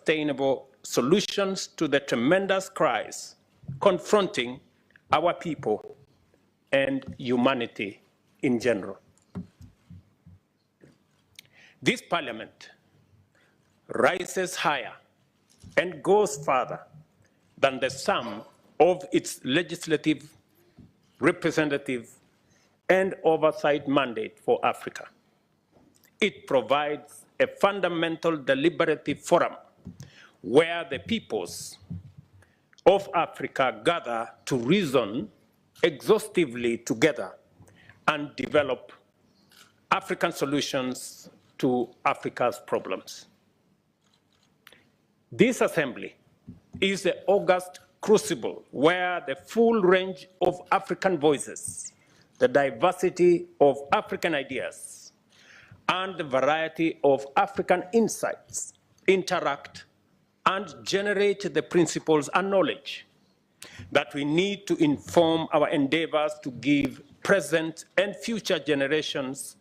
sustainable solutions to the tremendous crisis confronting our people and humanity in general. This Parliament rises higher and goes further than the sum of its legislative, representative, and oversight mandate for Africa. It provides a fundamental deliberative forum where the peoples of Africa gather to reason exhaustively together and develop African solutions to Africa's problems. This assembly is the august crucible where the full range of African voices, the diversity of African ideas, and the variety of African insights interact and generate the principles and knowledge that we need to inform our endeavors to give present and future generations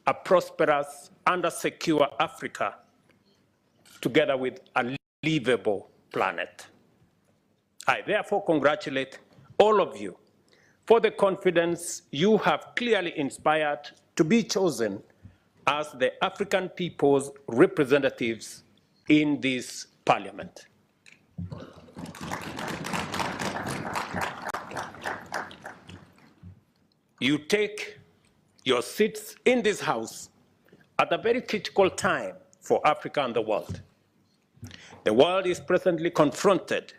a prosperous and a secure Africa, together with a livable planet. I therefore congratulate all of you for the confidence you have clearly inspired to be chosen as the African people's representatives in this Parliament. You take your seats in this House at a very critical time for Africa and the world. The world is presently confronted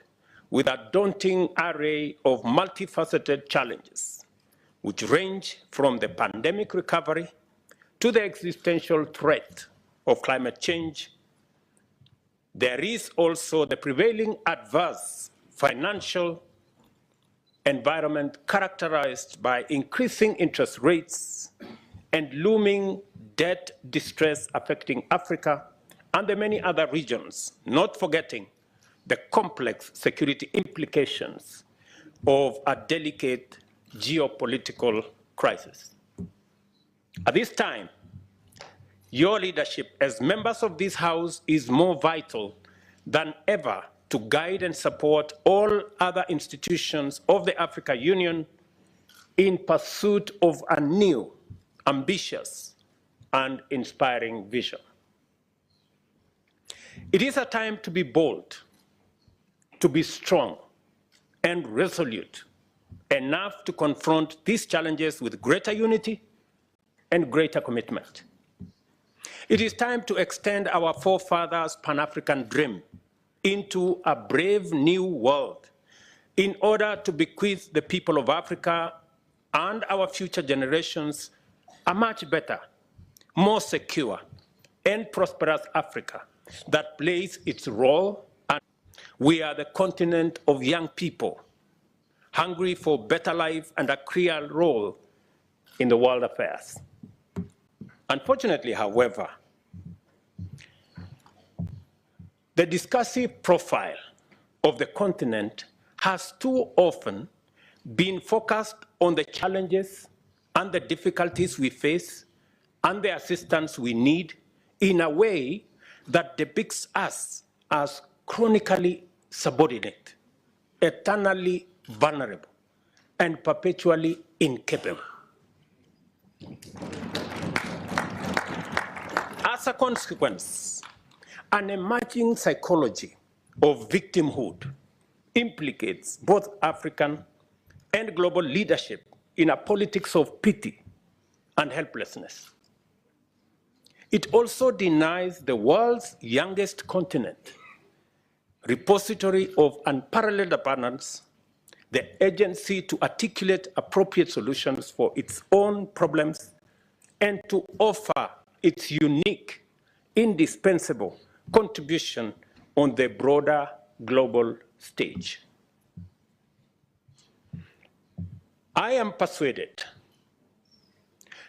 with a daunting array of multifaceted challenges, which range from the pandemic recovery to the existential threat of climate change. There is also the prevailing adverse financial environment characterized by increasing interest rates and looming debt distress affecting Africa and the many other regions, not forgetting the complex security implications of a delicate geopolitical crisis. At this time, your leadership as members of this House is more vital than ever to guide and support all other institutions of the African Union in pursuit of a new, ambitious, and inspiring vision. It is a time to be bold, to be strong and resolute enough to confront these challenges with greater unity and greater commitment. It is time to extend our forefathers' Pan-African dream into a brave new world in order to bequeath the people of Africa and our future generations a much better, more secure, and prosperous Africa that plays its role. And we are the continent of young people, hungry for better life and a clear role in the world affairs. Unfortunately, however, the discursive profile of the continent has too often been focused on the challenges and the difficulties we face and the assistance we need in a way that depicts us as chronically subordinate, eternally vulnerable, and perpetually incapable. As a consequence, an emerging psychology of victimhood implicates both African and global leadership in a politics of pity and helplessness. It also denies the world's youngest continent, repository of unparalleled abundance, the agency to articulate appropriate solutions for its own problems and to offer its unique, indispensable contribution on the broader global stage. I am persuaded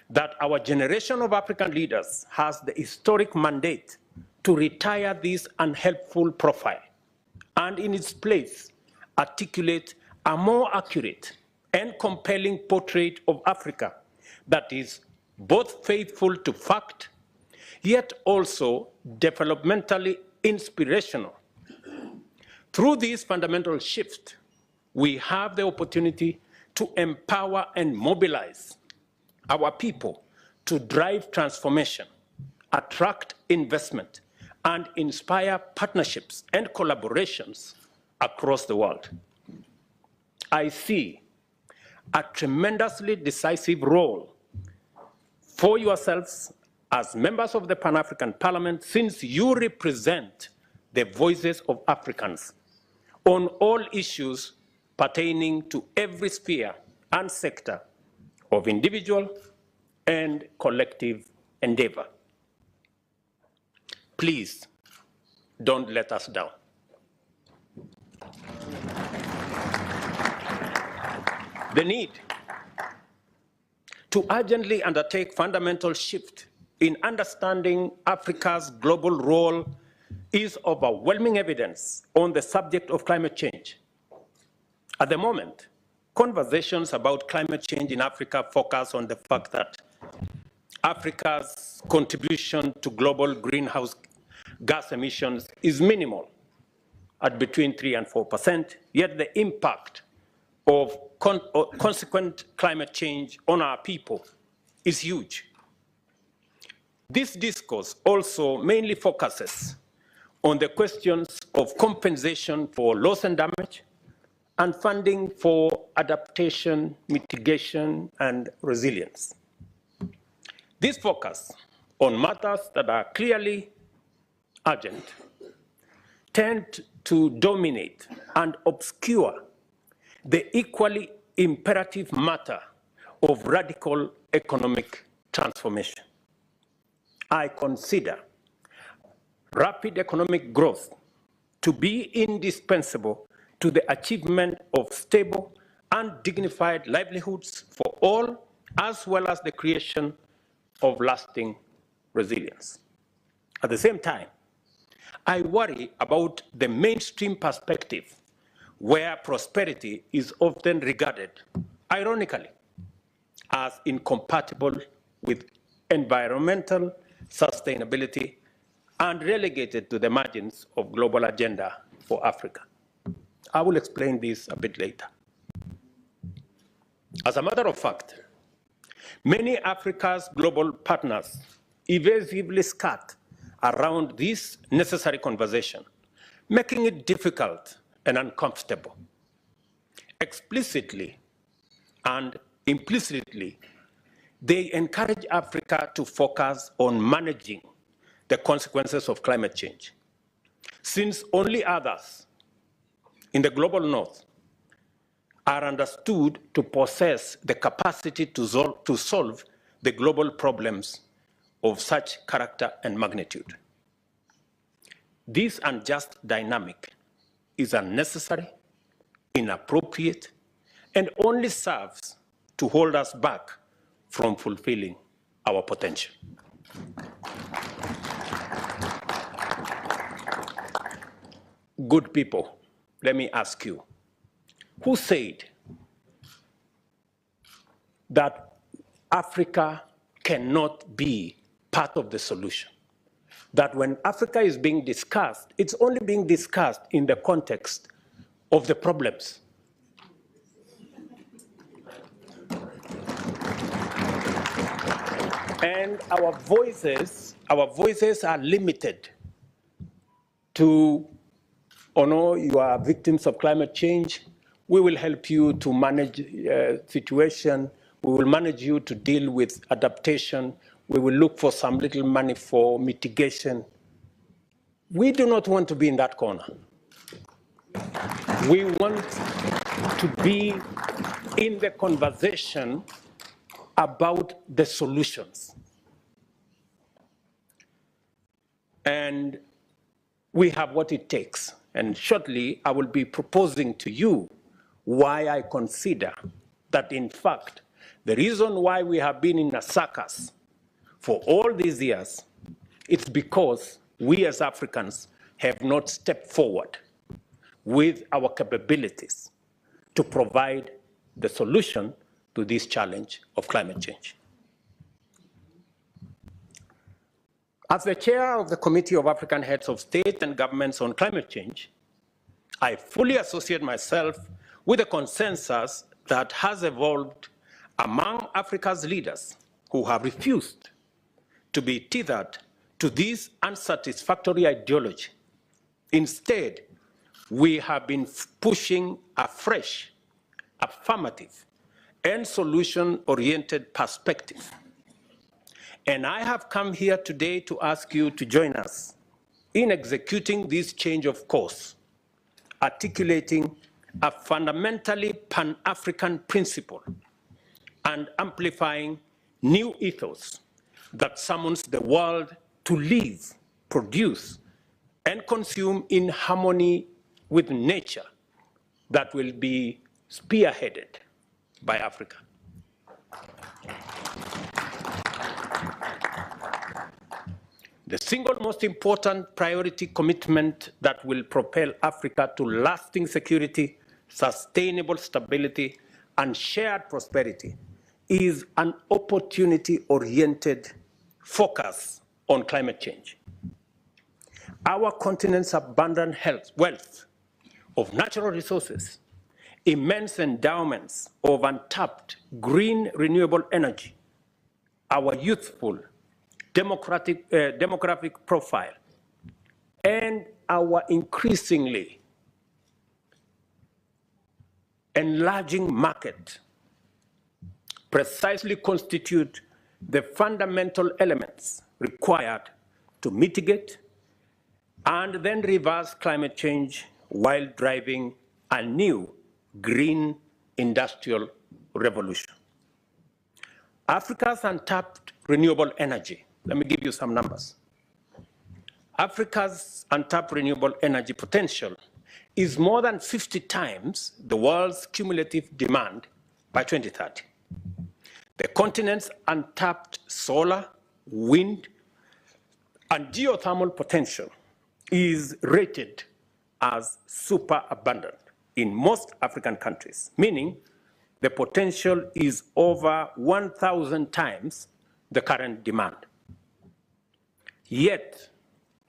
that our generation of African leaders has the historic mandate to retire this unhelpful profile and in its place articulate a more accurate and compelling portrait of Africa that is both faithful to fact, yet also developmentally inspirational. Through this fundamental shift, we have the opportunity to empower and mobilize our people to drive transformation, attract investment, and inspire partnerships and collaborations across the world. I see a tremendously decisive role for yourselves as members of the Pan-African Parliament, since you represent the voices of Africans on all issues pertaining to every sphere and sector of individual and collective endeavor. Please don't let us down. The need to urgently undertake fundamental shift in understanding Africa's global role is overwhelming evidence on the subject of climate change. At the moment, conversations about climate change in Africa focus on the fact that Africa's contribution to global greenhouse gas emissions is minimal, at between 3 and 4%, yet the impact of consequent climate change on our people is huge. This discourse also mainly focuses on the questions of compensation for loss and damage and funding for adaptation, mitigation, and resilience. This focus on matters that are clearly urgent tend to dominate and obscure the equally imperative matter of radical economic transformation. I consider rapid economic growth to be indispensable to the achievement of stable and dignified livelihoods for all, as well as the creation of lasting resilience. At the same time, I worry about the mainstream perspective where prosperity is often regarded, ironically, as incompatible with environmental sustainability and relegated to the margins of global agenda for Africa. I will explain this a bit later. As a matter of fact, many Africa's global partners evasively skirt around this necessary conversation, making it difficult and uncomfortable. Explicitly and implicitly, they encourage Africa to focus on managing the consequences of climate change, since only others in the global north are understood to possess the capacity to solve the global problems of such character and magnitude. This unjust dynamic is unnecessary, inappropriate, and only serves to hold us back from fulfilling our potential. Good people, let me ask you, who said that Africa cannot be part of the solution? That when Africa is being discussed, it's only being discussed in the context of the problems. And our voices are limited to, oh no, you are victims of climate change. We will help you to manage the situation. We will manage you to deal with adaptation. We will look for some little money for mitigation. We do not want to be in that corner. We want to be in the conversation about the solutions. And we have what it takes. And shortly, I will be proposing to you why I consider that, in fact, the reason why we have been in a circus for all these years, it's because we as Africans have not stepped forward with our capabilities to provide the solution to this challenge of climate change. As the chair of the Committee of African Heads of State and Governments on Climate Change, I fully associate myself with the consensus that has evolved among Africa's leaders who have refused to be tethered to this unsatisfactory ideology. Instead, we have been pushing a fresh, affirmative, and solution-oriented perspective. And I have come here today to ask you to join us in executing this change of course, articulating a fundamentally Pan-African principle and amplifying new ethos that summons the world to live, produce, and consume in harmony with nature that will be spearheaded by Africa. The single most important priority commitment that will propel Africa to lasting security, sustainable stability, and shared prosperity is an opportunity-oriented focus on climate change. Our continent's abundant wealth of natural resources, immense endowments of untapped green renewable energy, our youthful demographic profile, and our increasingly enlarging market precisely constitute the fundamental elements required to mitigate and then reverse climate change while driving a new green industrial revolution. Africa's untapped renewable energy, let me give you some numbers. Africa's untapped renewable energy potential is more than 50 times the world's cumulative demand by 2030. The continent's untapped solar, wind, and geothermal potential is rated as super abundant in most African countries, meaning the potential is over 1,000 times the current demand. Yet,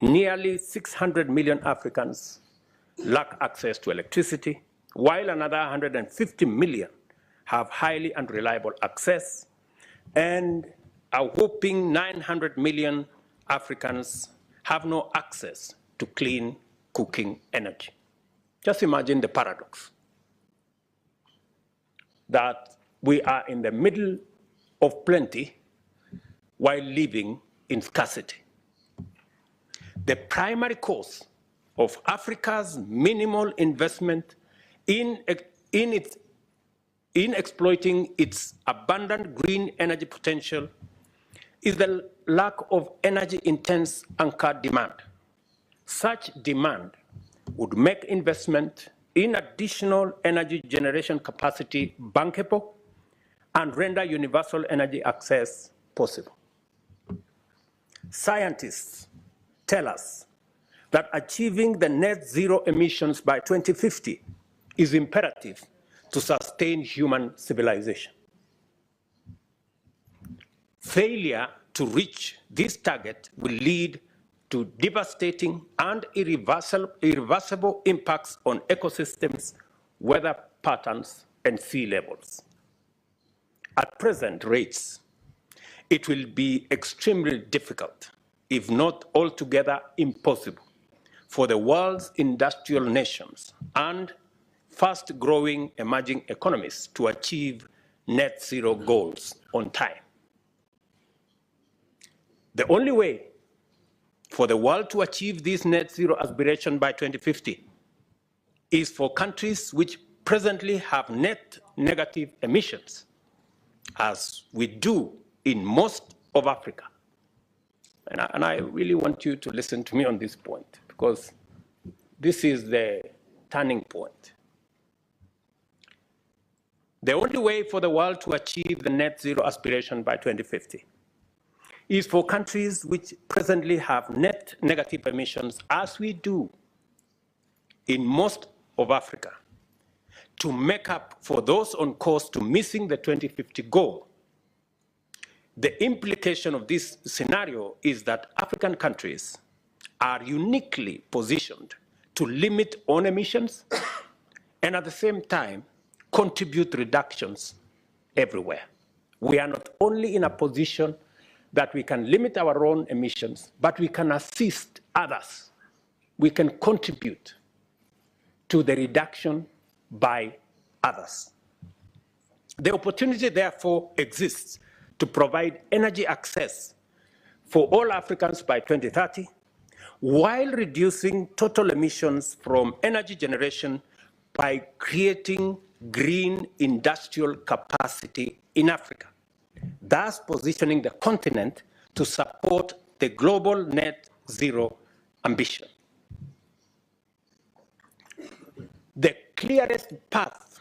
nearly 600 million Africans lack access to electricity, while another 150 million have highly unreliable access, and a whopping 900 million Africans have no access to clean cooking energy. Just imagine the paradox that we are in the middle of plenty while living in scarcity. The primary cause of Africa's minimal investment in exploiting its abundant green energy potential is the lack of energy-intense anchor demand. Such demand would make investment in additional energy generation capacity bankable and render universal energy access possible. Scientists tell us that achieving the net zero emissions by 2050 is imperative to sustain human civilization. Failure to reach this target will lead to devastating and irreversible impacts on ecosystems, weather patterns, and sea levels. At present rates, it will be extremely difficult, if not altogether impossible, for the world's industrial nations and fast-growing emerging economies to achieve net zero goals on time. The only way for the world to achieve this net zero aspiration by 2050 is for countries which presently have net negative emissions, as we do in most of Africa. And I really want you to listen to me on this point, because this is the turning point. The only way for the world to achieve the net zero aspiration by 2050 is for countries which presently have net negative emissions, as we do in most of Africa, to make up for those on course to missing the 2050 goal, the implication of this scenario is that African countries are uniquely positioned to limit own emissions and at the same time contribute reductions everywhere. We are not only in a position that we can limit our own emissions, but we can assist others. We can contribute to the reduction by others. The opportunity, therefore, exists to provide energy access for all Africans by 2030, while reducing total emissions from energy generation by creating green industrial capacity in Africa, thus positioning the continent to support the global net zero ambition. The clearest path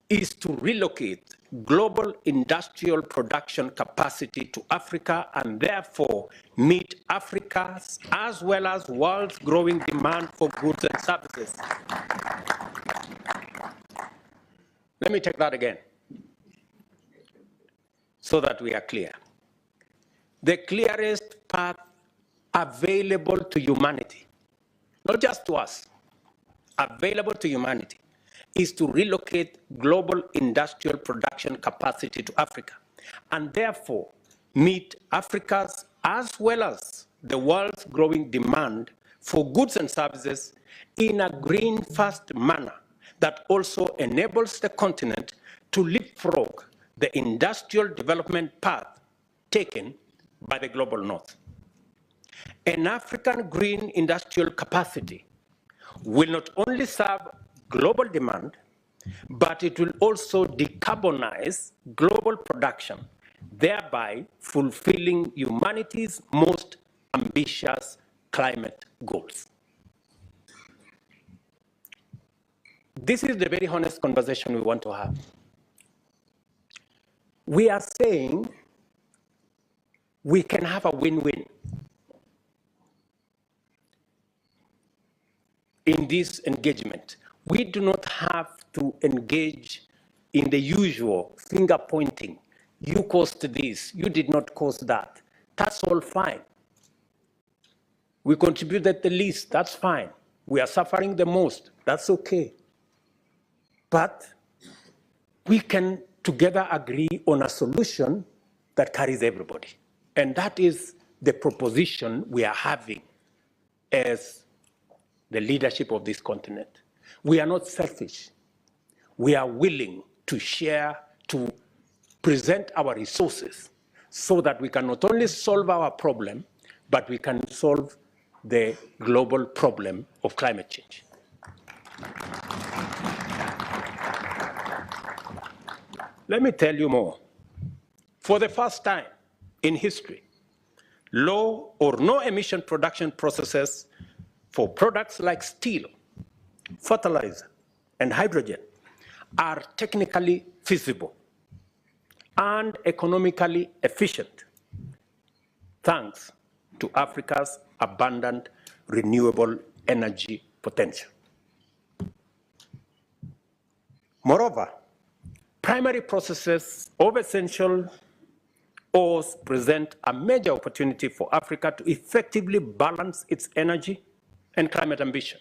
is to relocate global industrial production capacity to Africa and therefore meet Africa's as well as world's growing demand for goods and services. Let me take that again so that we are clear. The clearest path available to humanity, not just to us, available to humanity, is to relocate global industrial production capacity to Africa and therefore meet Africa's as well as the world's growing demand for goods and services in a green-first manner that also enables the continent to leapfrog the industrial development path taken by the global north. An African green industrial capacity will not only serve global demand, but it will also decarbonize global production, thereby fulfilling humanity's most ambitious climate goals. This is the very honest conversation we want to have. We are saying we can have a win-win in this engagement. We do not have to engage in the usual finger pointing. You caused this, you did not cause that. That's all fine. We contributed the least, that's fine. We are suffering the most, that's okay. But we can together agree on a solution that carries everybody. And that is the proposition we are having as the leadership of this continent. We are not selfish. We are willing to share, to present our resources so that we can not only solve our problem, but we can solve the global problem of climate change. Let me tell you more. For the first time in history, low or no emission production processes for products like steel, fertilizer, and hydrogen are technically feasible and economically efficient, thanks to Africa's abundant renewable energy potential. Moreover, primary processes of essential ores present a major opportunity for Africa to effectively balance its energy and climate ambition.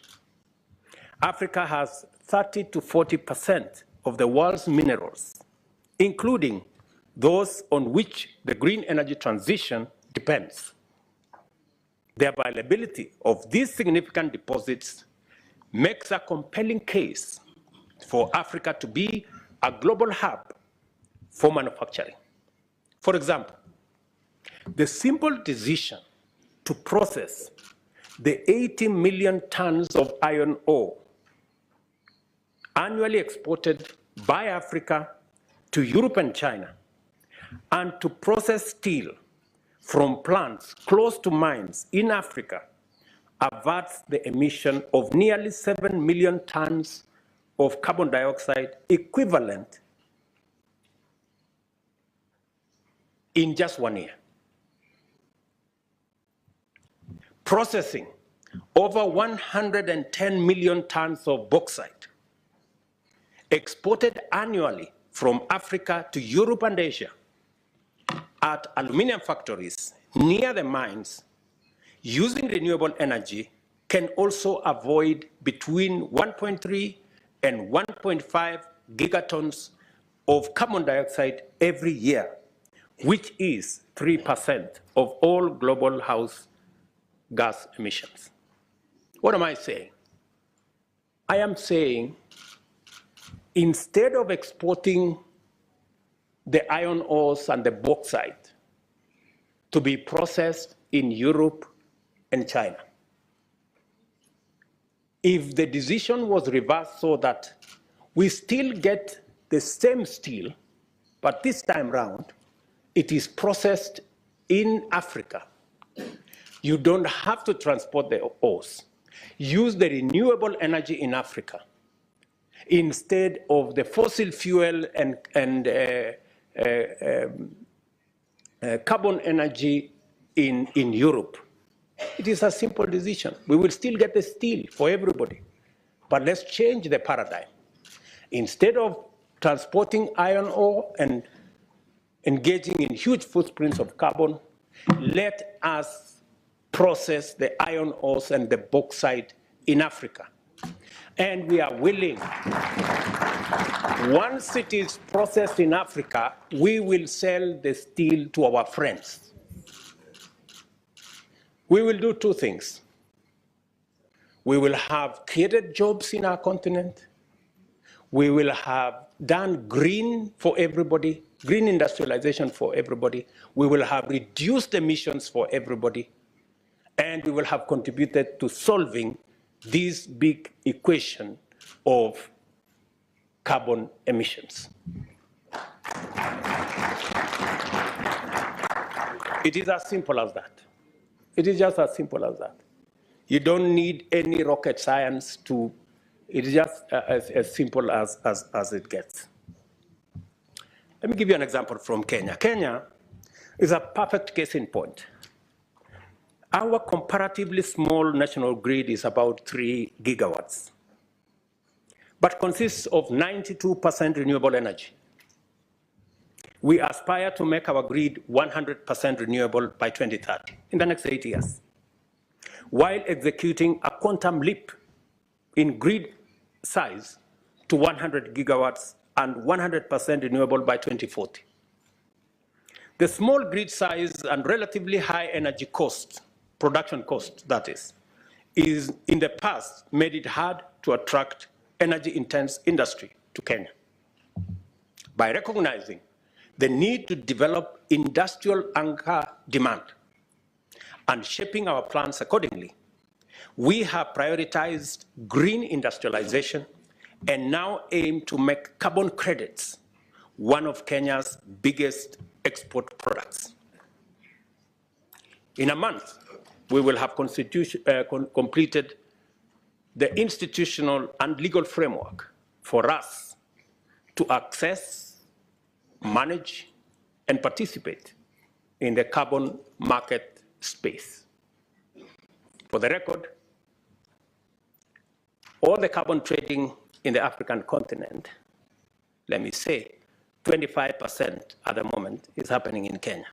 Africa has 30 to 40% of the world's minerals, including those on which the green energy transition depends. The availability of these significant deposits makes a compelling case for Africa to be a global hub for manufacturing. For example, the simple decision to process the 80 million tons of iron ore annually exported by Africa to Europe and China, and to process steel from plants close to mines in Africa averts the emission of nearly 7 million tons of carbon dioxide equivalent in just 1 year. Processing over 110 million tons of bauxite exported annually from Africa to Europe and Asia at aluminum factories near the mines using renewable energy can also avoid between 1.3 and 1.5 gigatons of carbon dioxide every year, which is 3% of all global house gas emissions. What am I saying? I am saying instead of exporting the iron ores and the bauxite to be processed in Europe and China, if the decision was reversed so that we still get the same steel, but this time round, it is processed in Africa. You don't have to transport the ores. Use the renewable energy in Africa instead of the fossil fuel and carbon energy in Europe. It is a simple decision. We will still get the steel for everybody, but let's change the paradigm. Instead of transporting iron ore and engaging in huge footprints of carbon, let us process the iron ores and the bauxite in Africa. And we are willing, once it is processed in Africa, we will sell the steel to our friends. We will do two things. We will have created jobs in our continent. We will have done green for everybody, green industrialization for everybody. We will have reduced emissions for everybody. And we will have contributed to solving this big equation of carbon emissions. It is as simple as that. It is just as simple as that. You don't need any rocket science to, it is just as simple as it gets. Let me give you an example from Kenya. Kenya is a perfect case in point. Our comparatively small national grid is about 3 gigawatts, but consists of 92% renewable energy. We aspire to make our grid 100% renewable by 2030, in the next 8 years, while executing a quantum leap in grid size to 100 gigawatts and 100% renewable by 2040. The small grid size and relatively high energy cost, production cost that is in the past made it hard to attract energy-intense industry to Kenya. By recognizing the need to develop industrial anchor demand and shaping our plans accordingly, we have prioritized green industrialization and now aim to make carbon credits one of Kenya's biggest export products. In a month, we will have completed the institutional and legal framework for us to access, manage, and participate in the carbon market space. For the record, all the carbon trading in the African continent, let me say, 25% at the moment is happening in Kenya.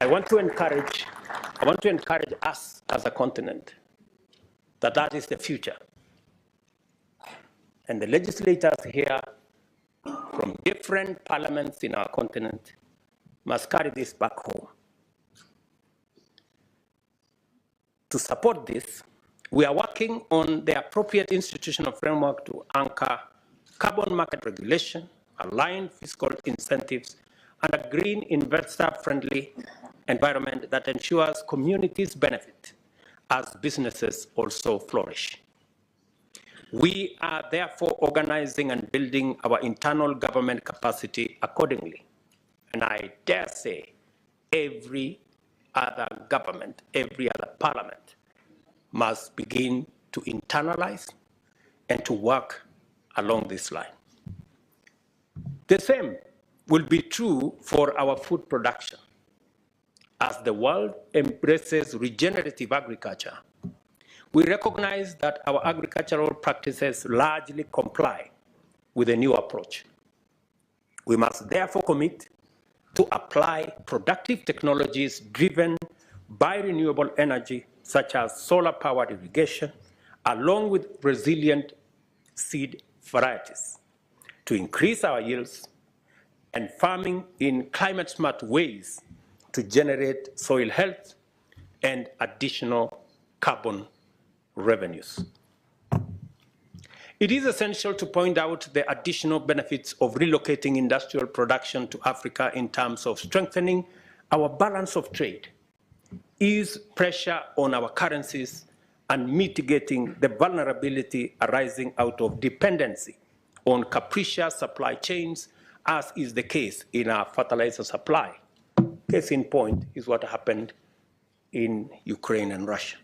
I want to encourage us as a continent that is the future. And the legislators here from different parliaments in our continent must carry this back home. To support this, we are working on the appropriate institutional framework to anchor carbon market regulation, align fiscal incentives, and a green investor-friendly environment that ensures communities benefit as businesses also flourish. We are therefore organizing and building our internal government capacity accordingly. And I dare say every other government, every other parliament must begin to internalize and to work along this line. The same will be true for our food production. As the world embraces regenerative agriculture, we recognize that our agricultural practices largely comply with the new approach. We must therefore commit to apply productive technologies driven by renewable energy, such as solar-powered irrigation, along with resilient seed varieties, to increase our yields, and farming in climate-smart ways to generate soil health and additional carbon revenues. It is essential to point out the additional benefits of relocating industrial production to Africa in terms of strengthening our balance of trade, ease pressure on our currencies, and mitigating the vulnerability arising out of dependency on capricious supply chains, as is the case in our fertilizer supply. Case in point is what happened in Ukraine and Russia.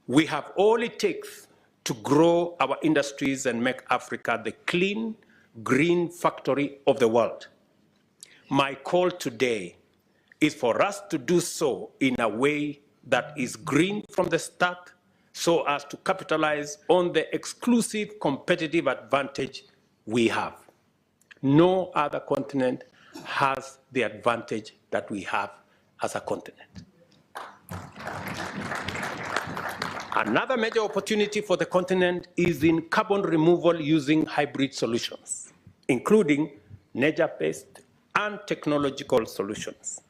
We have all it takes to grow our industries and make Africa the clean, green factory of the world. My call today is for us to do so in a way that is green from the start, so as to capitalize on the exclusive competitive advantage we have. No other continent has the advantage that we have as a continent. Another major opportunity for the continent is in carbon removal using hybrid solutions, including nature-based and technological solutions.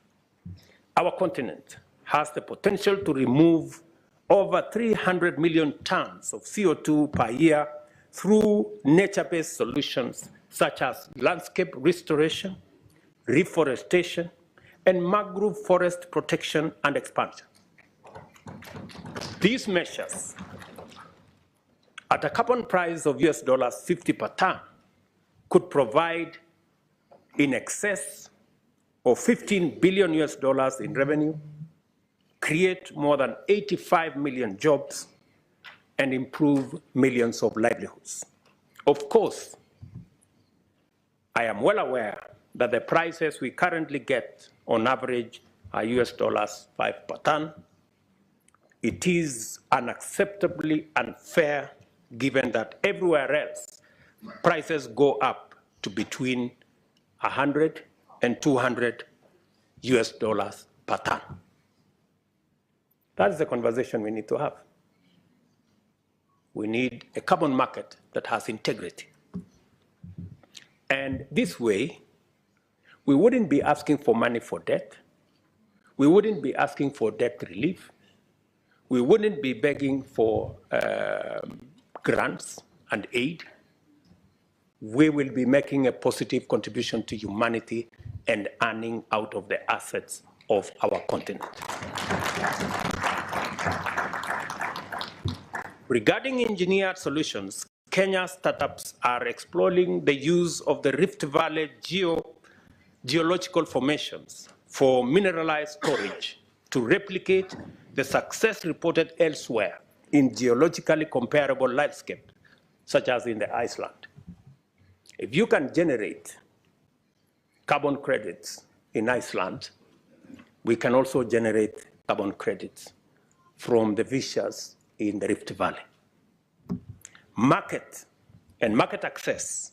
Our continent has the potential to remove over 300 million tons of CO2 per year through nature-based solutions such as landscape restoration, reforestation, and mangrove forest protection and expansion. These measures, at a carbon price of $50 per ton, could provide in excess of $15 billion in revenue, create more than 85 million jobs, and improve millions of livelihoods. Of course, I am well aware that the prices we currently get on average are $5 per ton. It is unacceptably unfair given that everywhere else prices go up to between 100 and 200 $200 per ton. That's the conversation we need to have. We need a carbon market that has integrity. And this way, we wouldn't be asking for money for debt. We wouldn't be asking for debt relief. We wouldn't be begging for grants and aid. We will be making a positive contribution to humanity and earning out of the assets of our continent. Regarding engineered solutions, Kenya startups are exploring the use of the Rift Valley geological formations for mineralized storage to replicate the success reported elsewhere in geologically comparable landscapes, such as in the Iceland. If you can generate carbon credits in Iceland, we can also generate carbon credits from the fissures in the Rift Valley. Market and market access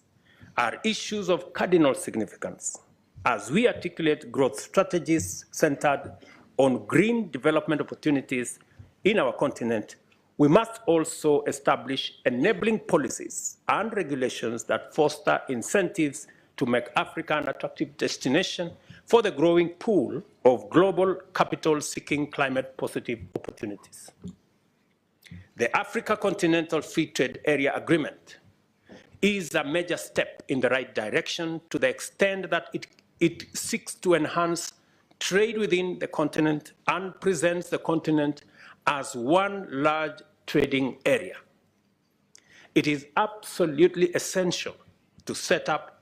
are issues of cardinal significance as we articulate growth strategies centered on green development opportunities in our continent. We must also establish enabling policies and regulations that foster incentives to make Africa an attractive destination for the growing pool of global capital seeking climate positive opportunities. The Africa Continental Free Trade Area Agreement is a major step in the right direction to the extent that it seeks to enhance trade within the continent and presents the continent as one large trading area. It is absolutely essential to set up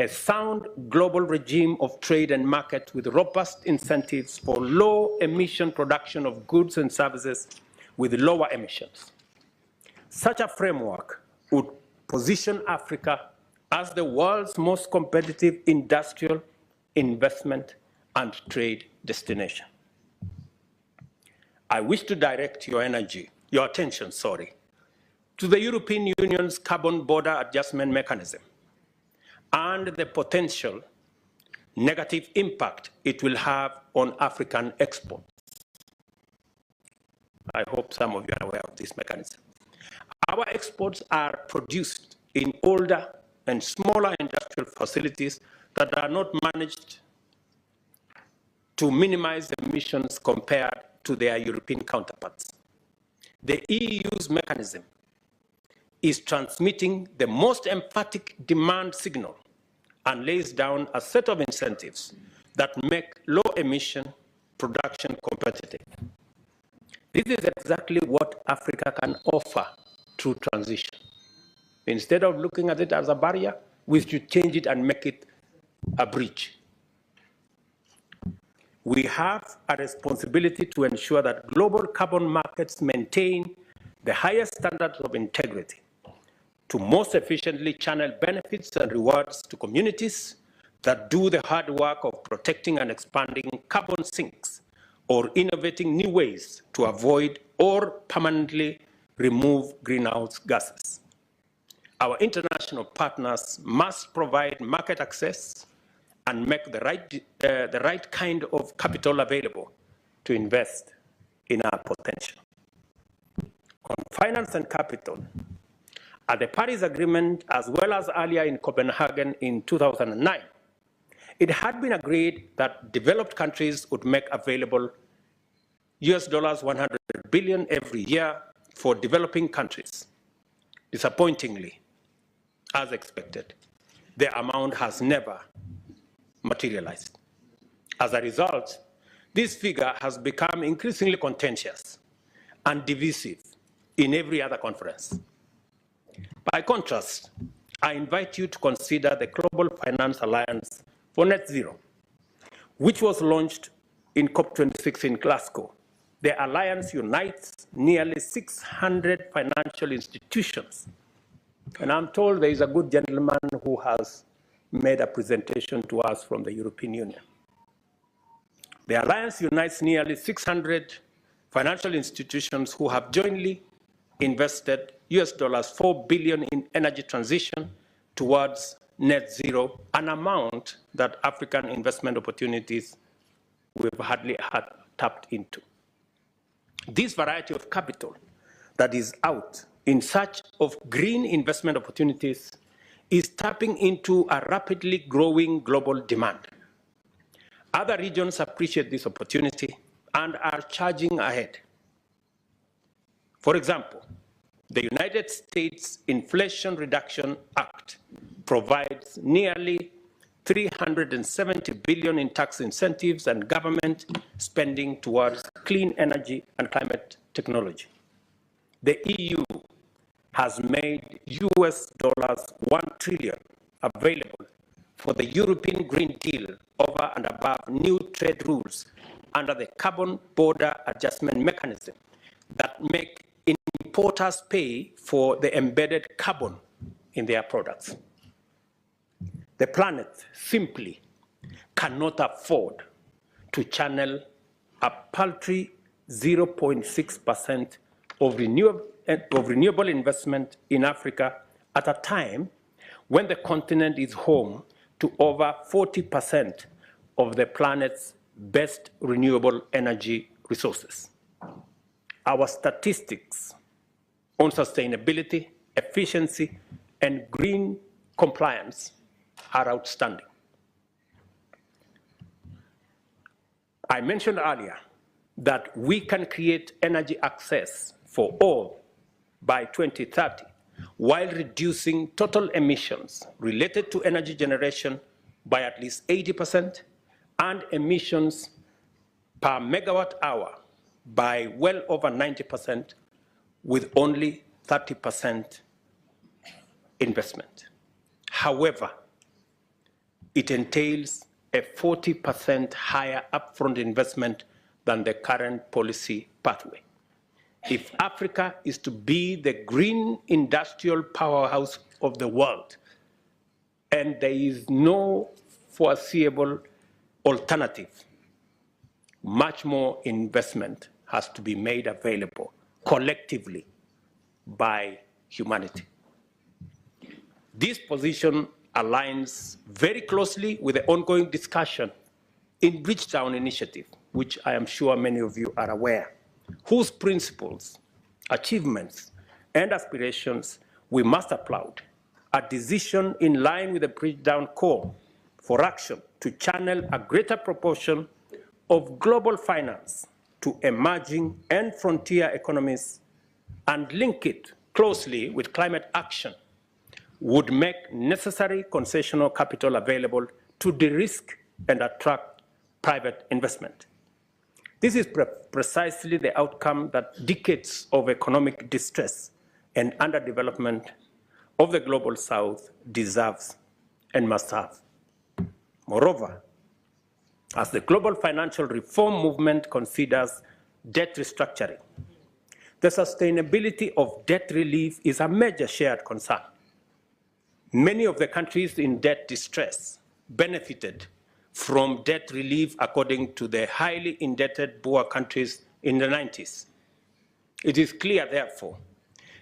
a sound global regime of trade and market with robust incentives for low-emission production of goods and services with lower emissions. Such a framework would position Africa as the world's most competitive industrial, investment, and trade destination. I wish to direct your attention, to the European Union's Carbon Border Adjustment Mechanism, and the potential negative impact it will have on African exports. I hope some of you are aware of this mechanism. Our exports are produced in older and smaller industrial facilities that are not managed to minimize emissions compared to their European counterparts. The EU's mechanism is transmitting the most emphatic demand signal and lays down a set of incentives that make low-emission production competitive. This is exactly what Africa can offer through transition. Instead of looking at it as a barrier, we should change it and make it a bridge. We have a responsibility to ensure that global carbon markets maintain the highest standards of integrity to most efficiently channel benefits and rewards to communities that do the hard work of protecting and expanding carbon sinks or innovating new ways to avoid or permanently remove greenhouse gases. Our international partners must provide market access and make the right kind of capital available to invest in our potential. On finance and capital, at the Paris Agreement, as well as earlier in Copenhagen in 2009, it had been agreed that developed countries would make available US $100 billion every year for developing countries. Disappointingly, as expected, the amount has never materialized. As a result, this figure has become increasingly contentious and divisive in every other conference. By contrast, I invite you to consider the Global Finance Alliance for Net Zero, which was launched in COP26 in Glasgow. The alliance unites nearly 600 financial institutions. And I'm told there is a good gentleman who has made a presentation to us from the European Union. The alliance unites nearly 600 financial institutions who have jointly invested US $4 billion in energy transition towards net zero, an amount that African investment opportunities we've hardly tapped into. This variety of capital that is out in search of green investment opportunities is tapping into a rapidly growing global demand. Other regions appreciate this opportunity and are charging ahead. For example, the United States Inflation Reduction Act provides nearly $370 billion in tax incentives and government spending towards clean energy and climate technology. The EU has made US $1 trillion available for the European Green Deal over and above new trade rules under the Carbon Border Adjustment Mechanism that make importers pay for the embedded carbon in their products. The planet simply cannot afford to channel a paltry 0.6% of renewable investment in Africa at a time when the continent is home to over 40% of the planet's best renewable energy resources. Our statistics on sustainability, efficiency, and green compliance are outstanding. I mentioned earlier that we can create energy access for all by 2030 while reducing total emissions related to energy generation by at least 80% and emissions per megawatt hour by well over 90% with only 30% investment. However, it entails a 40% higher upfront investment than the current policy pathway. If Africa is to be the green industrial powerhouse of the world, and there is no foreseeable alternative, much more investment has to be made available collectively by humanity. This position aligns very closely with the ongoing discussion in Bridgetown Initiative, which I am sure many of you are aware, whose principles, achievements, and aspirations we must applaud. A decision in line with the Bridgetown call for action to channel a greater proportion of global finance to emerging and frontier economies and link it closely with climate action would make necessary concessional capital available to de-risk and attract private investment. This is precisely the outcome that decades of economic distress and underdevelopment of the global South deserves and must have. Moreover, as the global financial reform movement considers debt restructuring, the sustainability of debt relief is a major shared concern. Many of the countries in debt distress benefited from debt relief according to the highly indebted poor countries in the 90s. It is clear, therefore,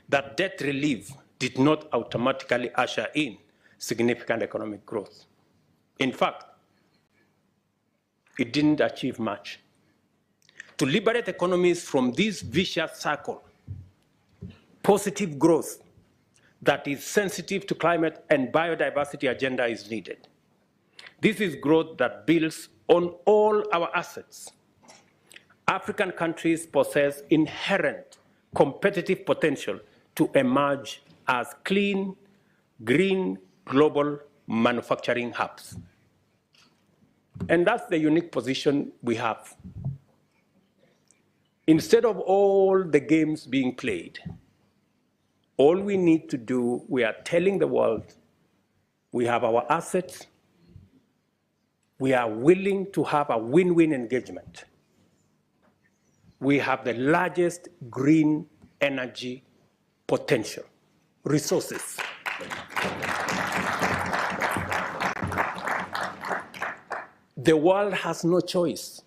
that debt relief did not automatically usher in significant economic growth. In fact, it didn't achieve much. To liberate economies from this vicious circle, positive growth that is sensitive to climate and biodiversity agenda is needed. This is growth that builds on all our assets. African countries possess inherent competitive potential to emerge as clean, green, global manufacturing hubs. And that's the unique position we have. Instead of all the games being played, all we need to do, we are telling the world, we have our assets, we are willing to have a win-win engagement. We have the largest green energy potential, resources. The world has no choice.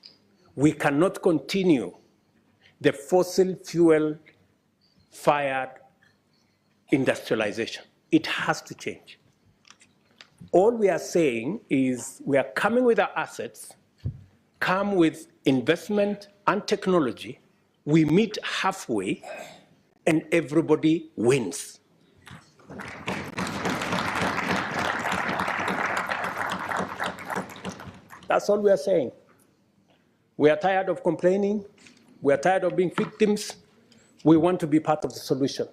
We cannot continue the fossil fuel-fired industrialization. It has to change. All we are saying is we are coming with our assets, come with investment and technology, we meet halfway, and everybody wins. That's all we are saying. We are tired of complaining. We are tired of being victims. We want to be part of the solution.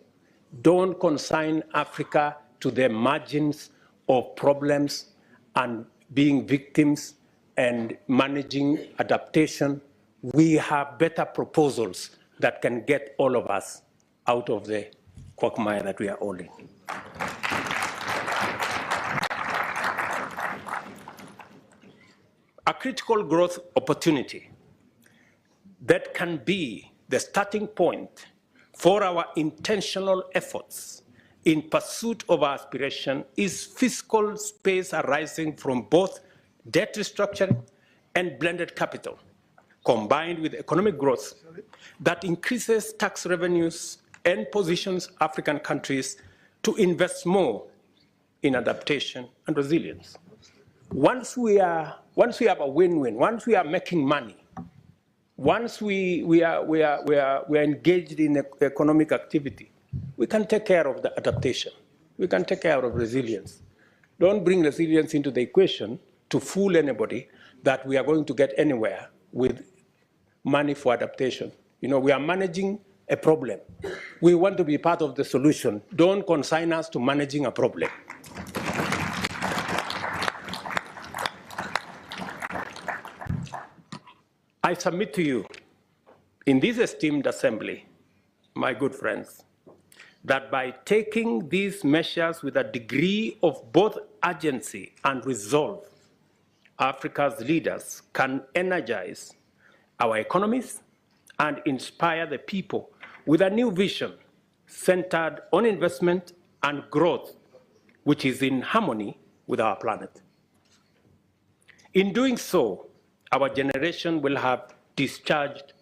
Don't consign Africa to the margins of problems and being victims and managing adaptation. We have better proposals that can get all of us out of the quagmire that we are all in. A critical growth opportunity that can be the starting point for our intentional efforts in pursuit of our aspiration is fiscal space arising from both debt restructuring and blended capital, combined with economic growth that increases tax revenues and positions African countries to invest more in adaptation and resilience. Once we have a win-win, once we are making money, once we are engaged in economic activity, we can take care of the adaptation. We can take care of resilience. Don't bring resilience into the equation to fool anybody that we are going to get anywhere with money for adaptation. You know, we are managing a problem. We want to be part of the solution. Don't consign us to managing a problem. I submit to you, in this esteemed assembly, my good friends, that by taking these measures with a degree of both urgency and resolve, Africa's leaders can energize our economies and inspire the people with a new vision centered on investment and growth, which is in harmony with our planet. In doing so, our generation will have discharged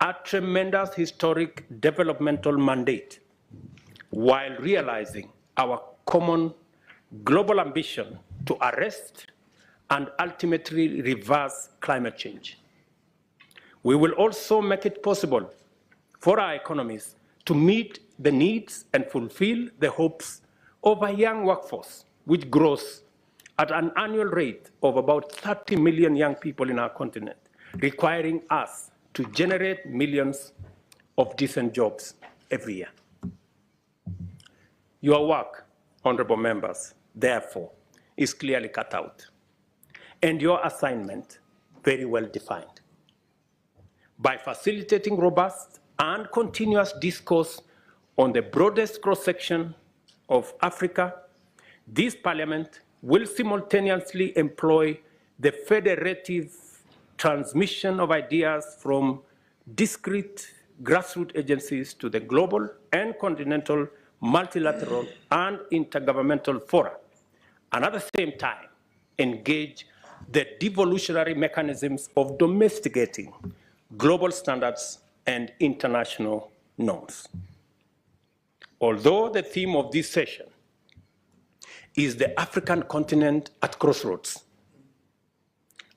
a tremendous historic developmental mandate while realizing our common global ambition to arrest and ultimately reverse climate change. We will also make it possible for our economies to meet the needs and fulfill the hopes of a young workforce, which grows at an annual rate of about 30 million young people in our continent, requiring us to generate millions of decent jobs every year. Your work, honorable members, therefore, is clearly cut out, and your assignment very well defined. By facilitating robust and continuous discourse on the broadest cross-section of Africa, this Parliament will simultaneously employ the federative transmission of ideas from discrete grassroots agencies to the global and continental, multilateral and intergovernmental fora, and at the same time engage the devolutionary mechanisms of domesticating global standards and international norms. Although the theme of this session is the African continent at crossroads,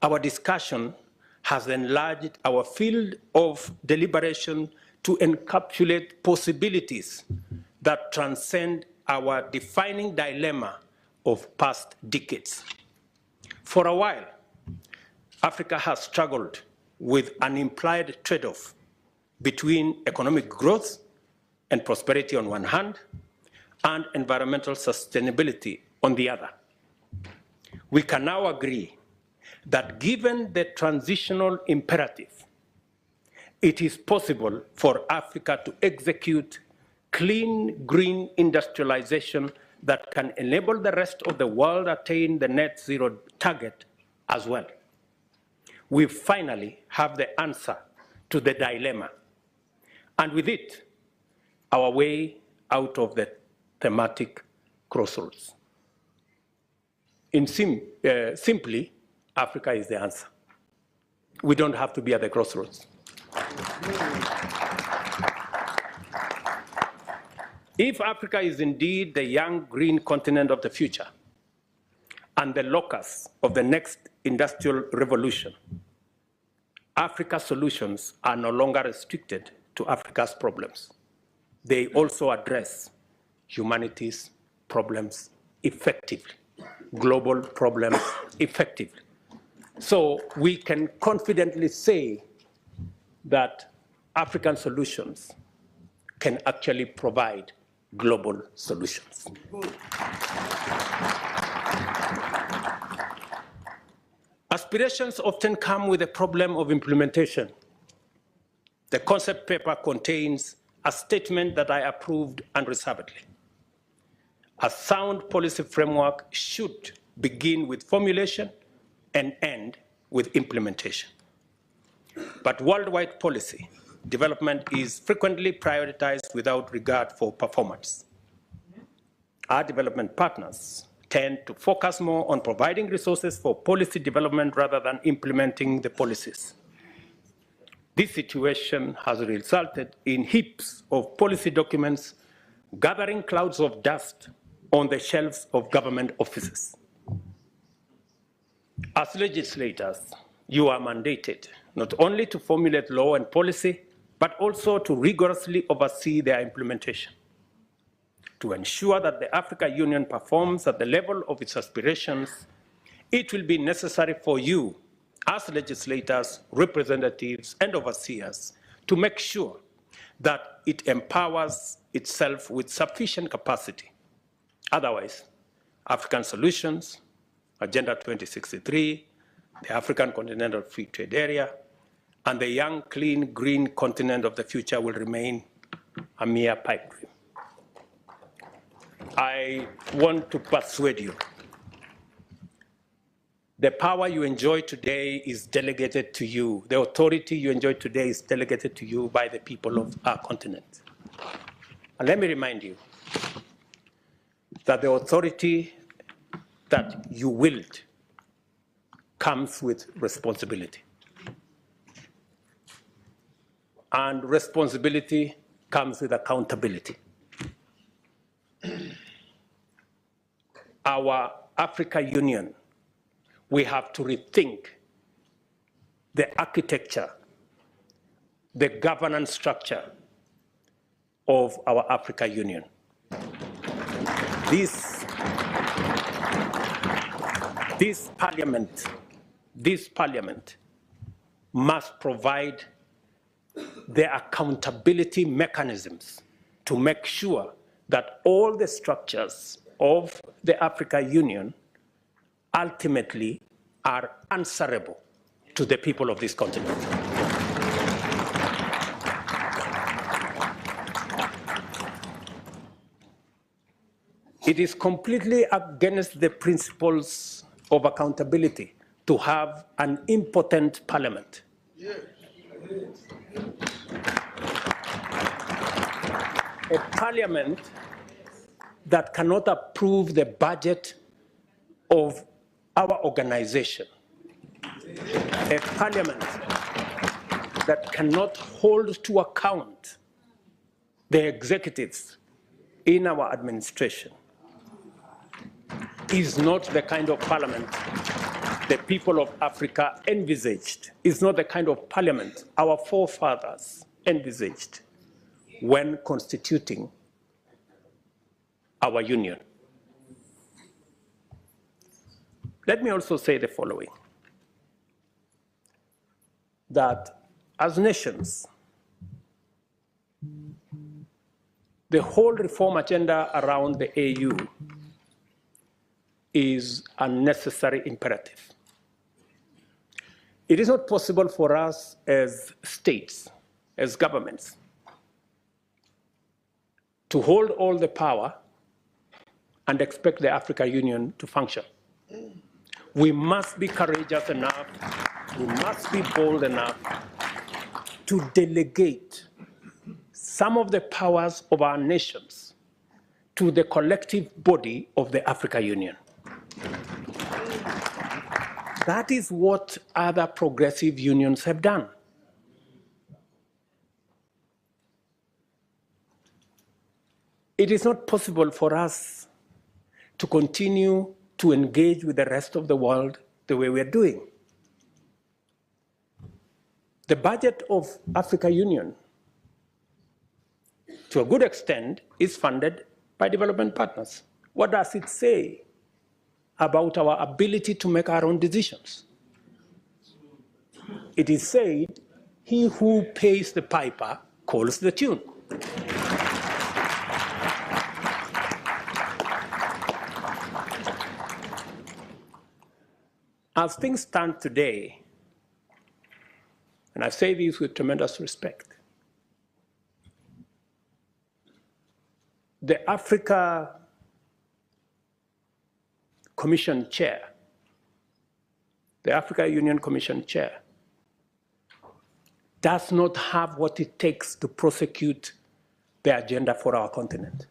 our discussion has enlarged our field of deliberation to encapsulate possibilities that transcend our defining dilemma of past decades. For a while, Africa has struggled with an implied trade-off between economic growth and prosperity on one hand, and environmental sustainability on the other. We can now agree that given the transitional imperative, it is possible for Africa to execute clean, green industrialization that can enable the rest of the world attain the net zero target as well. We finally have the answer to the dilemma, and with it, our way out of the thematic crossroads. Simply, Africa is the answer. We don't have to be at the crossroads. If Africa is indeed the young green continent of the future and the locus of the next industrial revolution, Africa's solutions are no longer restricted to Africa's problems. They also address humanity's problems effectively, global problems effectively. So we can confidently say that African solutions can actually provide global solutions. Aspirations often come with a problem of implementation. The concept paper contains a statement that I approved unreservedly. A sound policy framework should begin with formulation and end with implementation. But worldwide policy development is frequently prioritized without regard for performance. Our development partners tend to focus more on providing resources for policy development rather than implementing the policies. This situation has resulted in heaps of policy documents gathering clouds of dust on the shelves of government offices. As legislators, you are mandated not only to formulate law and policy, but also to rigorously oversee their implementation. To ensure that the African Union performs at the level of its aspirations, it will be necessary for you, as legislators, representatives, and overseers, to make sure that it empowers itself with sufficient capacity. Otherwise, African solutions, Agenda 2063, the African Continental Free Trade Area, and the young, clean, green continent of the future will remain a mere pipe dream. I want to persuade you. The power you enjoy today is delegated to you. The authority you enjoy today is delegated to you by the people of our continent. And let me remind you that the authority that you wield comes with responsibility. And responsibility comes with accountability. our Africa Union, we have to rethink the architecture, the governance structure of our Africa Union. This parliament must provide the accountability mechanisms to make sure that all the structures of the Africa Union ultimately are answerable to the people of this continent. It is completely against the principles of accountability to have an impotent parliament. A parliament that cannot approve the budget of our organization. A parliament that cannot hold to account the executives in our administration is not the kind of parliament the people of Africa envisaged, is not the kind of parliament our forefathers envisaged when constituting our union. Let me also say the following, that as nations, the whole reform agenda around the AU is a necessary imperative. It is not possible for us as states, as governments, to hold all the power and expect the African Union to function. We must be courageous enough, we must be bold enough to delegate some of the powers of our nations to the collective body of the African Union. That is what other progressive unions have done. It is not possible for us to continue to engage with the rest of the world the way we are doing. The budget of Africa Union, to a good extent, is funded by development partners. What does it say about our ability to make our own decisions? It is said, he who pays the piper calls the tune. As things stand today, and I say this with tremendous respect, the Africa Commission Chair, the Africa Union Commission Chair, does not have what it takes to prosecute the agenda for our continent.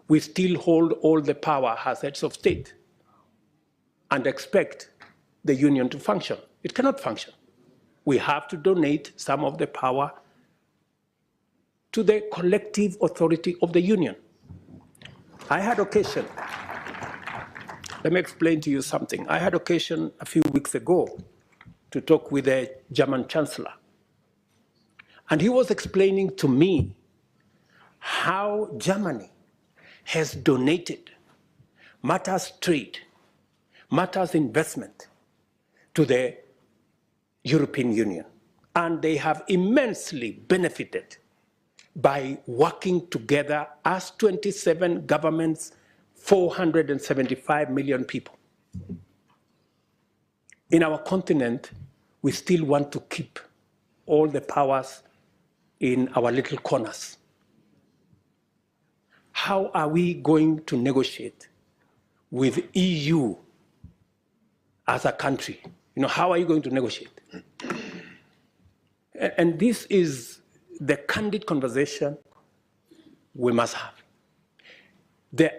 We still hold all the power as heads of state and expect the union to function. It cannot function. We have to donate some of the power to the collective authority of the union. I had occasion, let me explain to you something. I had occasion a few weeks ago to talk with the German Chancellor. And he was explaining to me how Germany has donated matters trade, matters investment to the European Union. And they have immensely benefited by working together as 27 governments, 475 million people. In our continent, we still want to keep all the powers in our little corners. How are we going to negotiate with EU as a country? How are you going to negotiate? And this is the candid conversation we must have. The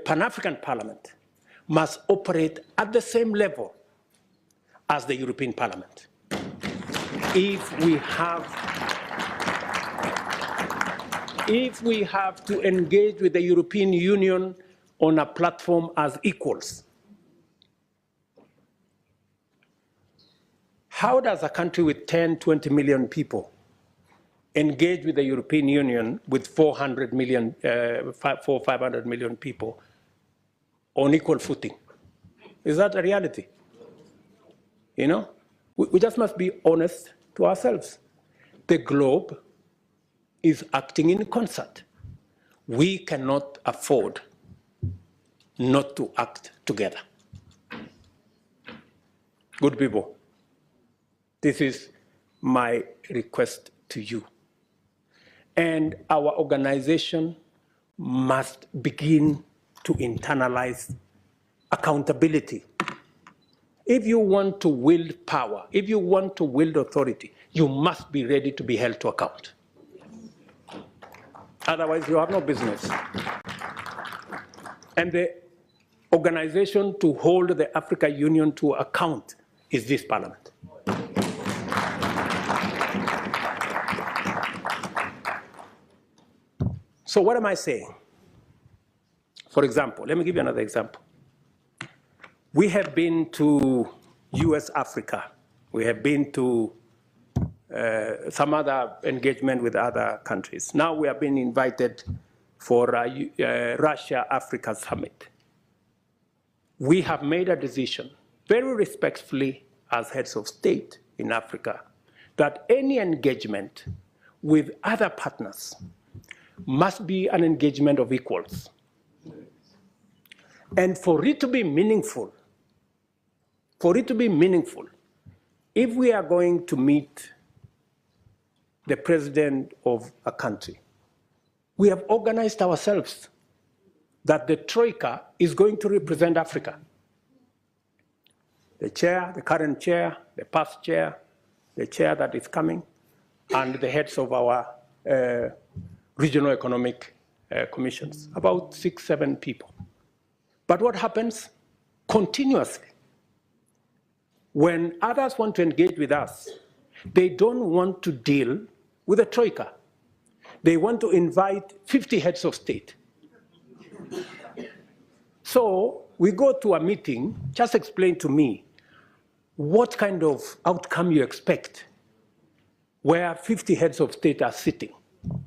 Pan-African Parliament must operate at the same level as the European Parliament. If we have to engage with the European Union on a platform as equals. How does a country with 10, 20 million people engage with the European Union with 500 million people on equal footing? Is that a reality? You know, we just must be honest to ourselves. The globe is acting in concert. We cannot afford not to act together. Good people, this is my request to you. And our organization must begin to internalize accountability. If you want to wield power, if you want to wield authority, you must be ready to be held to account. Otherwise, you have no business. And the organization to hold the African Union to account is this parliament. So what am I saying? For example, let me give you another example. We have been to US Africa. We have been to some other engagement with other countries. Now we have been invited for Russia-Africa Summit. We have made a decision, very respectfully as heads of state in Africa, that any engagement with other partners must be an engagement of equals. And for it to be meaningful, if we are going to meet the president of a country, we have organized ourselves that the Troika is going to represent Africa. The chair, the current chair, the past chair, the chair that is coming, and the heads of our regional economic commissions, about 6, 7 people. But what happens continuously? When others want to engage with us, they don't want to deal with the Troika. They want to invite 50 heads of state. So we go to a meeting, just explain to me what kind of outcome you expect where 50 heads of state are sitting.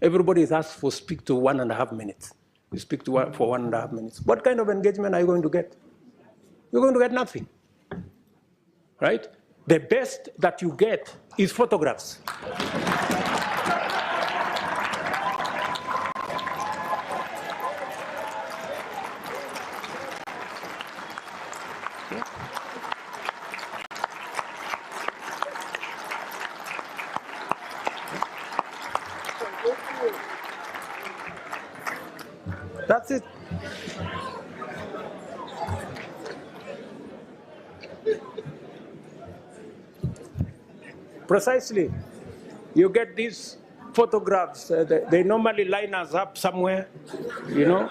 Everybody is asked to speak to 1.5 minutes. You speak to one for 1.5 minutes. What kind of engagement are you going to get? You're going to get nothing, right? The best that you get is photographs. That's it. Precisely. You get these photographs, they normally line us up somewhere, you know,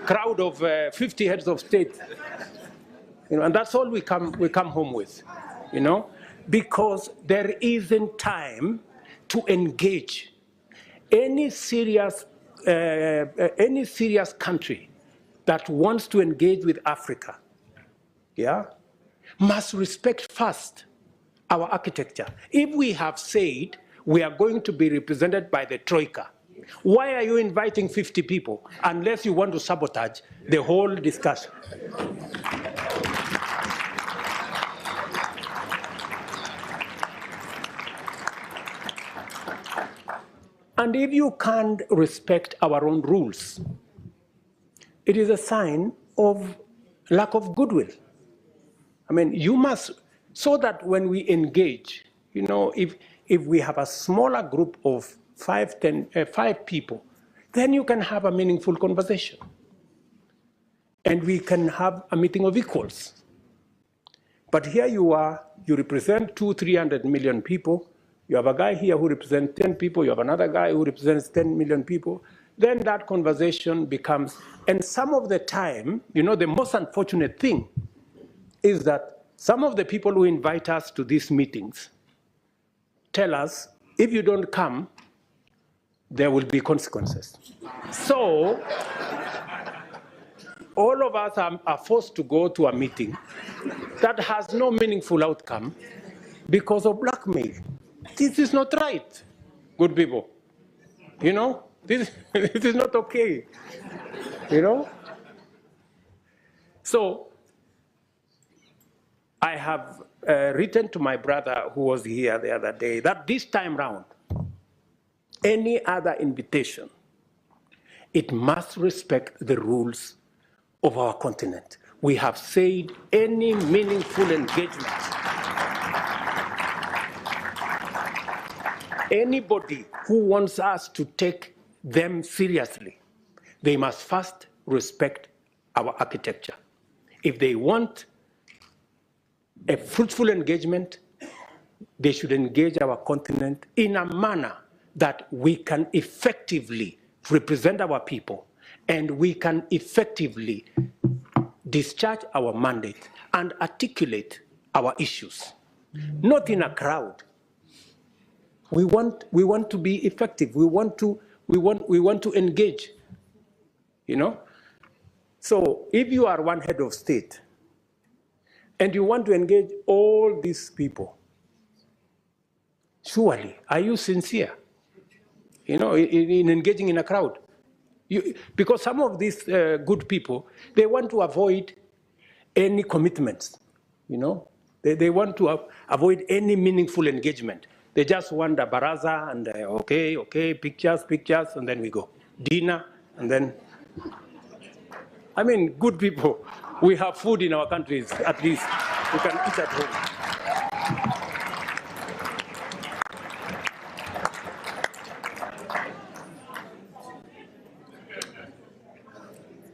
crowd of 50 heads of state, you know, and that's all we come home with, you know, because there isn't time to engage. Any serious country that wants to engage with Africa, yeah, must respect first our architecture. If we have said we are going to be represented by the Troika, why are you inviting 50 people unless you want to sabotage the whole discussion? And if you can't respect our own rules, it is a sign of lack of goodwill. I mean, you must, so that when we engage, you know, if we have a smaller group of 5 people, then you can have a meaningful conversation. And we can have a meeting of equals. But here you are, you represent 200-300 million people. You have a guy here who represents 10 people. You have another guy who represents 10 million people. Then that conversation becomes, and some of the time, you know, the most unfortunate thing is that some of the people who invite us to these meetings tell us, if you don't come, there will be consequences. So all of us are forced to go to a meeting that has no meaningful outcome because of blackmail. This is not right, good people. You know, this is not okay, you know? So I have written to my brother who was here the other day that this time round, any other invitation, it must respect the rules of our continent. We have said any meaningful engagement, anybody who wants us to take them seriously, they must first respect our architecture. If they want a fruitful engagement, they should engage our continent in a manner that we can effectively represent our people and we can effectively discharge our mandate and articulate our issues, not in a crowd. We want to be effective. We want to engage, you know? So if you are one head of state and you want to engage all these people, surely, are you sincere, you know, in engaging in a crowd? Because some of these good people, they want to avoid any commitments, you know? They want to avoid any meaningful engagement. They just want a baraza and okay, pictures, and then we go. Dinner, and then, I mean, good people, we have food in our countries, at least. We can eat at home.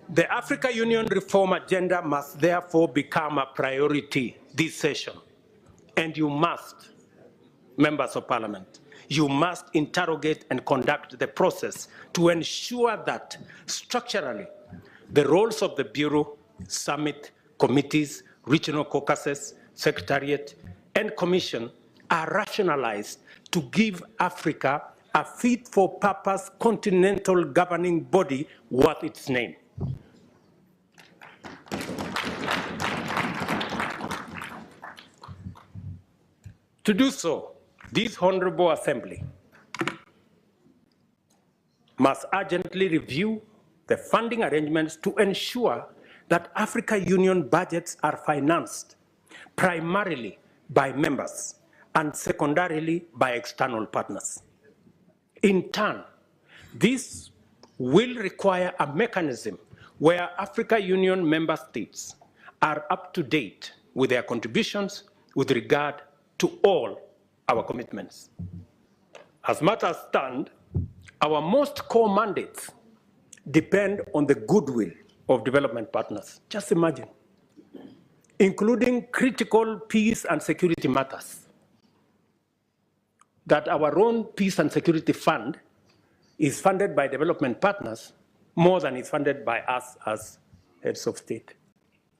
The Africa Union reform agenda must therefore become a priority this session. And you must, members of parliament, you must interrogate and conduct the process to ensure that structurally the roles of the Bureau, Summit, committees, regional caucuses, Secretariat, and Commission are rationalized to give Africa a fit-for-purpose continental governing body worth its name. To do so, this Honorable Assembly must urgently review the funding arrangements to ensure that Africa Union budgets are financed primarily by members and secondarily by external partners. In turn, this will require a mechanism where Africa Union member states are up to date with their contributions with regard to all our commitments. As matters stand, our most core mandates depend on the goodwill of development partners. Just imagine, including critical peace and security matters, that our own peace and security fund is funded by development partners more than is funded by us as heads of state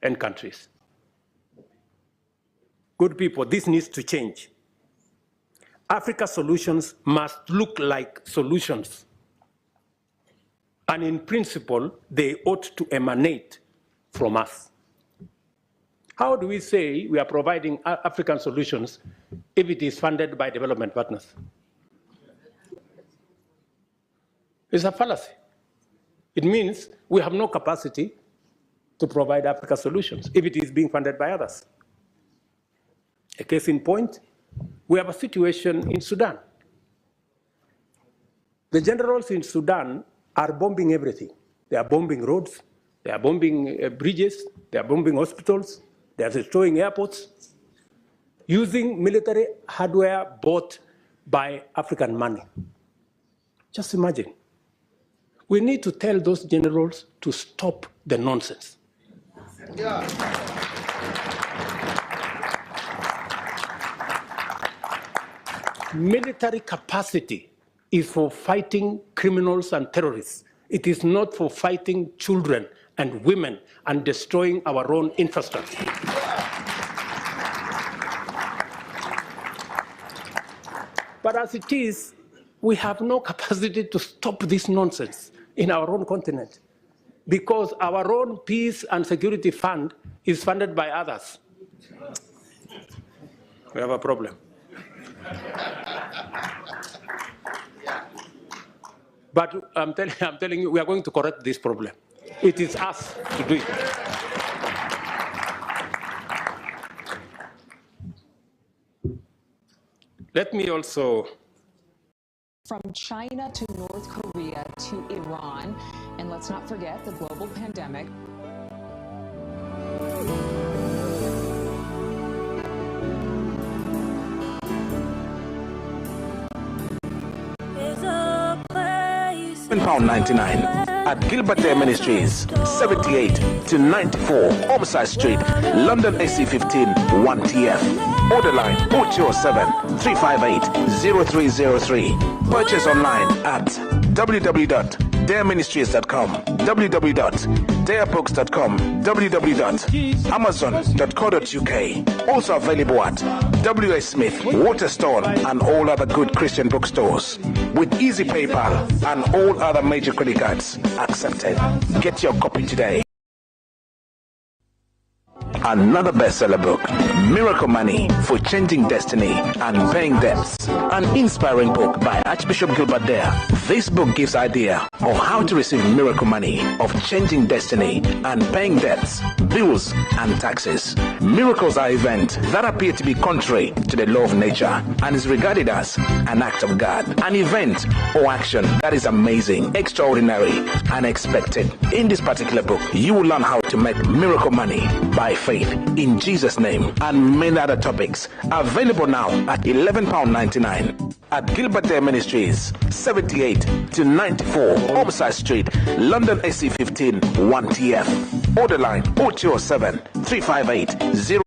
and countries. Good people, this needs to change. Africa solutions must look like solutions. And in principle, they ought to emanate from us. How do we say we are providing African solutions if it is funded by development partners? It's a fallacy. It means we have no capacity to provide Africa solutions if it is being funded by others. A case in point, we have a situation in Sudan. The generals in Sudan are bombing everything. They are bombing roads, they are bombing bridges, they are bombing hospitals, they are destroying airports, using military hardware bought by African money. Just imagine. We need to tell those generals to stop the nonsense. Yeah. Military capacity is for fighting criminals and terrorists. It is not for fighting children and women and destroying our own infrastructure. But as it is, we have no capacity to stop this nonsense in our own continent. because our own peace and security fund is funded by others. We have a problem. But I'm telling you, we are going to correct this problem. It is us to do it. Let me also... From China to North Korea to Iran, and let's not forget the global pandemic. £7.99 at Gilbert Deya Ministries, 78 to 94 Homicide Street, London AC15 1TF. Order line 0207 358 0303. Purchase online at www.deyaministries.com, www.deyabooks.com, www.amazon.co.uk. Also available at W.A. Smith, Waterstone, and all other good Christian bookstores. With easy PayPal and all other major credit cards accepted. Get your copy today. Another bestseller book, Miracle Money for Changing Destiny and Paying Debts. An inspiring book by Archbishop Gilbert Deya. This book gives idea of how to receive miracle money of changing destiny and paying debts, bills, and taxes. Miracles are events that appear to be contrary to the law of nature and is regarded as an act of God. An event or action that is amazing, extraordinary, and unexpected. In this particular book, you will learn how to make miracle money by faith in Jesus' name and many other topics. Available now at £11.99 at Gilbert Deya Ministries, 78 to 94 Homicide Street, London AC15 1TF. Order line 0207 358 0.